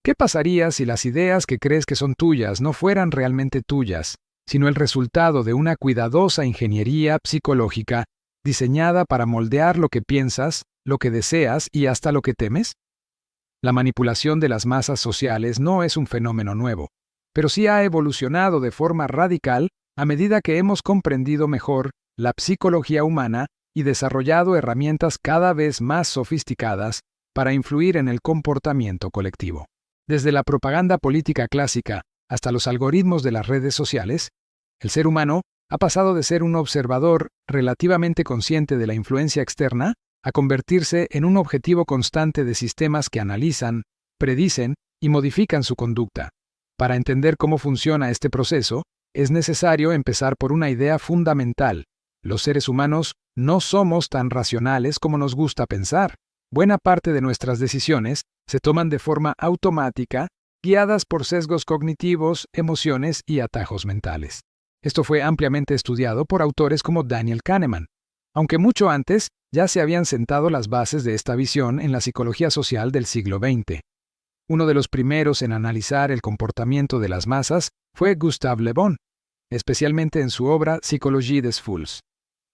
¿Qué pasaría si las ideas que crees que son tuyas no fueran realmente tuyas, sino el resultado de una cuidadosa ingeniería psicológica diseñada para moldear lo que piensas, lo que deseas y hasta lo que temes? La manipulación de las masas sociales no es un fenómeno nuevo, pero sí ha evolucionado de forma radical a medida que hemos comprendido mejor la psicología humana y desarrollado herramientas cada vez más sofisticadas para influir en el comportamiento colectivo. Desde la propaganda política clásica hasta los algoritmos de las redes sociales, el ser humano ha pasado de ser un observador relativamente consciente de la influencia externa a convertirse en un objetivo constante de sistemas que analizan, predicen y modifican su conducta. Para entender cómo funciona este proceso, es necesario empezar por una idea fundamental. Los seres humanos no somos tan racionales como nos gusta pensar. Buena parte de nuestras decisiones se toman de forma automática, guiadas por sesgos cognitivos, emociones y atajos mentales. Esto fue ampliamente estudiado por autores como Daniel Kahneman, aunque mucho antes ya se habían sentado las bases de esta visión en la psicología social del siglo XX. Uno de los primeros en analizar el comportamiento de las masas fue Gustave Le Bon, especialmente en su obra Psychologie des Foules.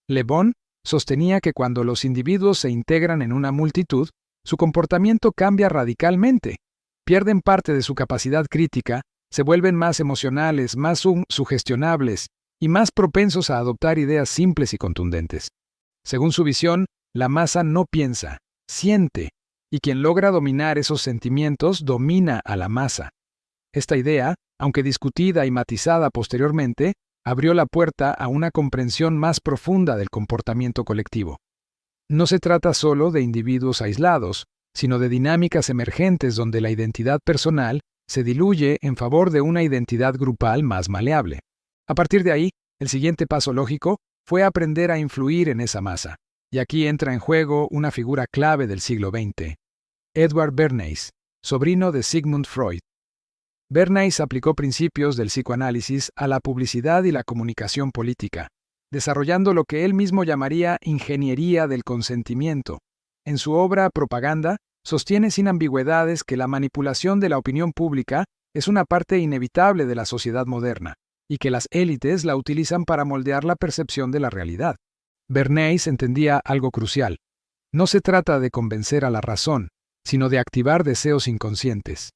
Le Bon sostenía que cuando los individuos se integran en una multitud, su comportamiento cambia radicalmente. Pierden parte de su capacidad crítica, se vuelven más emocionales, más sugestionables y más propensos a adoptar ideas simples y contundentes. Según su visión, la masa no piensa, siente, y quien logra dominar esos sentimientos domina a la masa. Esta idea, aunque discutida y matizada posteriormente, abrió la puerta a una comprensión más profunda del comportamiento colectivo. No se trata solo de individuos aislados, sino de dinámicas emergentes donde la identidad personal se diluye en favor de una identidad grupal más maleable. A partir de ahí, el siguiente paso lógico fue aprender a influir en esa masa. Y aquí entra en juego una figura clave del siglo XX, Edward Bernays, sobrino de Sigmund Freud. Bernays aplicó principios del psicoanálisis a la publicidad y la comunicación política, desarrollando lo que él mismo llamaría ingeniería del consentimiento. En su obra Propaganda, sostiene sin ambigüedades que la manipulación de la opinión pública es una parte inevitable de la sociedad moderna, y que las élites la utilizan para moldear la percepción de la realidad. Bernays entendía algo crucial. No se trata de convencer a la razón, sino de activar deseos inconscientes.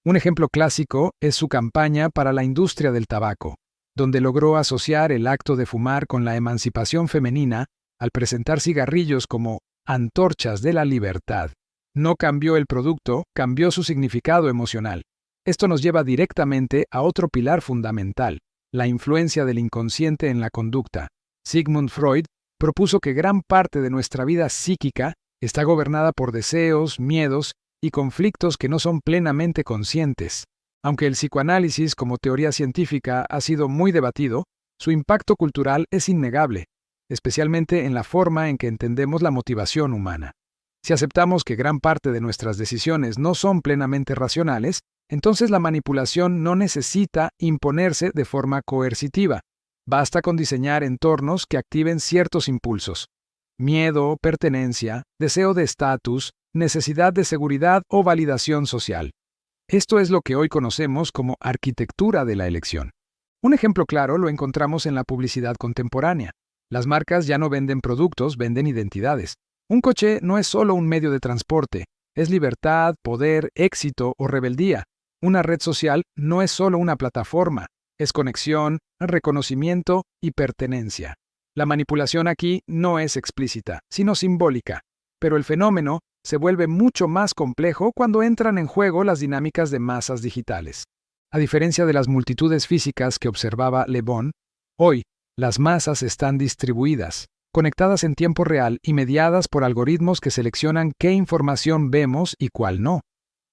Un ejemplo clásico es su campaña para la industria del tabaco, donde logró asociar el acto de fumar con la emancipación femenina al presentar cigarrillos como antorchas de la libertad. No cambió el producto, cambió su significado emocional. Esto nos lleva directamente a otro pilar fundamental, la influencia del inconsciente en la conducta. Sigmund Freud propuso que gran parte de nuestra vida psíquica está gobernada por deseos, miedos y conflictos que no son plenamente conscientes. Aunque el psicoanálisis como teoría científica ha sido muy debatido, su impacto cultural es innegable, especialmente en la forma en que entendemos la motivación humana. Si aceptamos que gran parte de nuestras decisiones no son plenamente racionales, entonces la manipulación no necesita imponerse de forma coercitiva. Basta con diseñar entornos que activen ciertos impulsos: miedo, pertenencia, deseo de estatus, necesidad de seguridad o validación social. Esto es lo que hoy conocemos como arquitectura de la elección. Un ejemplo claro lo encontramos en la publicidad contemporánea. Las marcas ya no venden productos, venden identidades. Un coche no es solo un medio de transporte, es libertad, poder, éxito o rebeldía. Una red social no es solo una plataforma, es conexión, reconocimiento y pertenencia. La manipulación aquí no es explícita, sino simbólica, pero el fenómeno se vuelve mucho más complejo cuando entran en juego las dinámicas de masas digitales. A diferencia de las multitudes físicas que observaba Le Bon, hoy las masas están distribuidas, conectadas en tiempo real y mediadas por algoritmos que seleccionan qué información vemos y cuál no.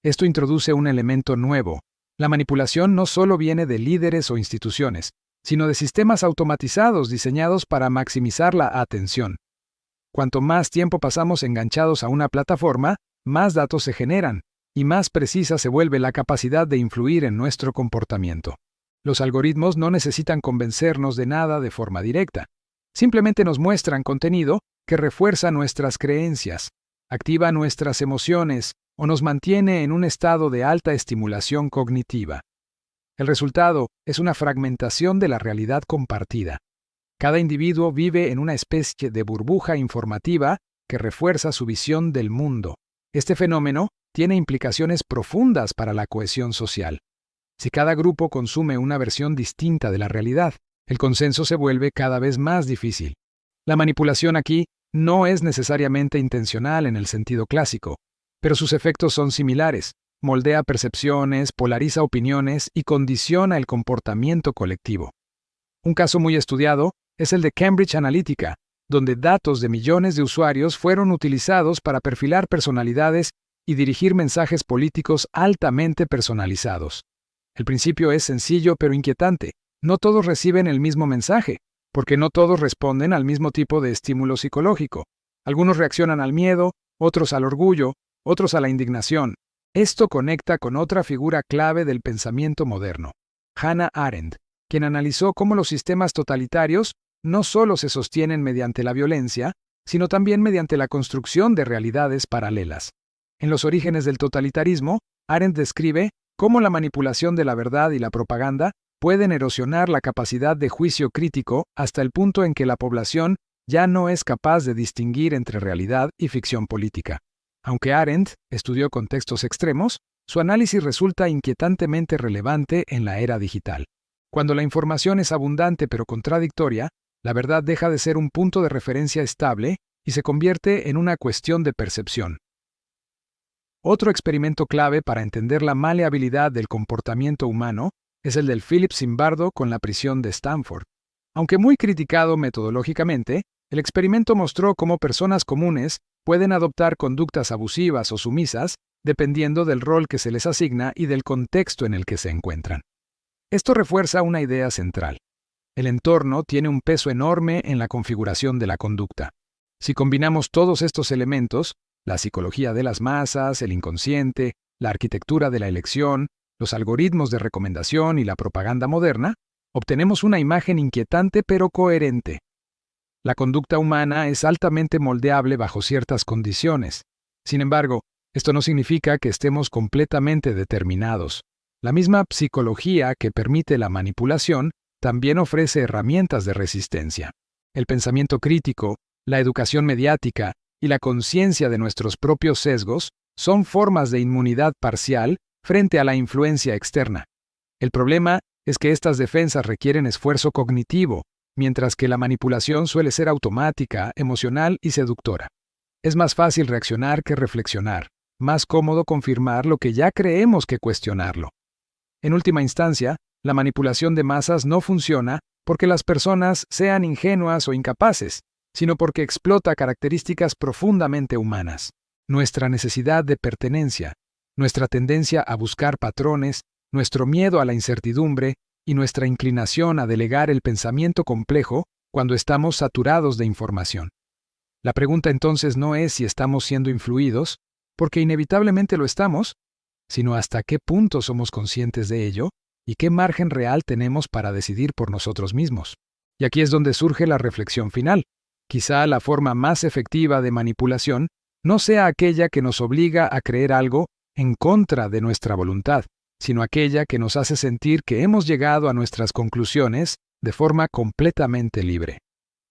Esto introduce un elemento nuevo. La manipulación no solo viene de líderes o instituciones, sino de sistemas automatizados diseñados para maximizar la atención. Cuanto más tiempo pasamos enganchados a una plataforma, más datos se generan, y más precisa se vuelve la capacidad de influir en nuestro comportamiento. Los algoritmos no necesitan convencernos de nada de forma directa. Simplemente nos muestran contenido que refuerza nuestras creencias, activa nuestras emociones o nos mantiene en un estado de alta estimulación cognitiva. El resultado es una fragmentación de la realidad compartida. Cada individuo vive en una especie de burbuja informativa que refuerza su visión del mundo. Este fenómeno tiene implicaciones profundas para la cohesión social. Si cada grupo consume una versión distinta de la realidad, el consenso se vuelve cada vez más difícil. La manipulación aquí no es necesariamente intencional en el sentido clásico, pero sus efectos son similares. Moldea percepciones, polariza opiniones y condiciona el comportamiento colectivo. Un caso muy estudiado es el de Cambridge Analytica, donde datos de millones de usuarios fueron utilizados para perfilar personalidades y dirigir mensajes políticos altamente personalizados. El principio es sencillo pero inquietante. No todos reciben el mismo mensaje, porque no todos responden al mismo tipo de estímulo psicológico. Algunos reaccionan al miedo, otros al orgullo, otros a la indignación. Esto conecta con otra figura clave del pensamiento moderno, Hannah Arendt, quien analizó cómo los sistemas totalitarios no solo se sostienen mediante la violencia, sino también mediante la construcción de realidades paralelas. En los orígenes del totalitarismo, Arendt describe cómo la manipulación de la verdad y la propaganda pueden erosionar la capacidad de juicio crítico hasta el punto en que la población ya no es capaz de distinguir entre realidad y ficción política. Aunque Arendt estudió contextos extremos, su análisis resulta inquietantemente relevante en la era digital. Cuando la información es abundante pero contradictoria, la verdad deja de ser un punto de referencia estable y se convierte en una cuestión de percepción. Otro experimento clave para entender la maleabilidad del comportamiento humano es el del Philip Zimbardo con la prisión de Stanford. Aunque muy criticado metodológicamente, el experimento mostró cómo personas comunes pueden adoptar conductas abusivas o sumisas dependiendo del rol que se les asigna y del contexto en el que se encuentran. Esto refuerza una idea central. El entorno tiene un peso enorme en la configuración de la conducta. Si combinamos todos estos elementos, la psicología de las masas, el inconsciente, la arquitectura de la elección, los algoritmos de recomendación y la propaganda moderna, obtenemos una imagen inquietante pero coherente. La conducta humana es altamente moldeable bajo ciertas condiciones. Sin embargo, esto no significa que estemos completamente determinados. La misma psicología que permite la manipulación también ofrece herramientas de resistencia. El pensamiento crítico, la educación mediática y la conciencia de nuestros propios sesgos son formas de inmunidad parcial frente a la influencia externa. El problema es que estas defensas requieren esfuerzo cognitivo, mientras que la manipulación suele ser automática, emocional y seductora. Es más fácil reaccionar que reflexionar, más cómodo confirmar lo que ya creemos que cuestionarlo. En última instancia, la manipulación de masas no funciona porque las personas sean ingenuas o incapaces, sino porque explota características profundamente humanas. Nuestra necesidad de pertenencia, nuestra tendencia a buscar patrones, nuestro miedo a la incertidumbre y nuestra inclinación a delegar el pensamiento complejo cuando estamos saturados de información. La pregunta entonces no es si estamos siendo influidos, porque inevitablemente lo estamos, sino hasta qué punto somos conscientes de ello y qué margen real tenemos para decidir por nosotros mismos. Y aquí es donde surge la reflexión final. Quizá la forma más efectiva de manipulación no sea aquella que nos obliga a creer algo en contra de nuestra voluntad, sino aquella que nos hace sentir que hemos llegado a nuestras conclusiones de forma completamente libre.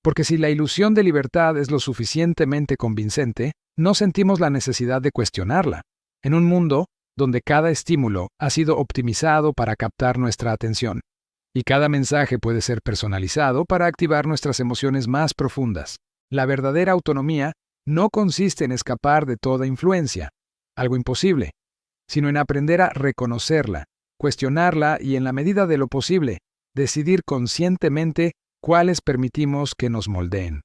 Porque si la ilusión de libertad es lo suficientemente convincente, no sentimos la necesidad de cuestionarla. En un mundo donde cada estímulo ha sido optimizado para captar nuestra atención, y cada mensaje puede ser personalizado para activar nuestras emociones más profundas, la verdadera autonomía no consiste en escapar de toda influencia, algo imposible, sino en aprender a reconocerla, cuestionarla y, en la medida de lo posible, decidir conscientemente cuáles permitimos que nos moldeen.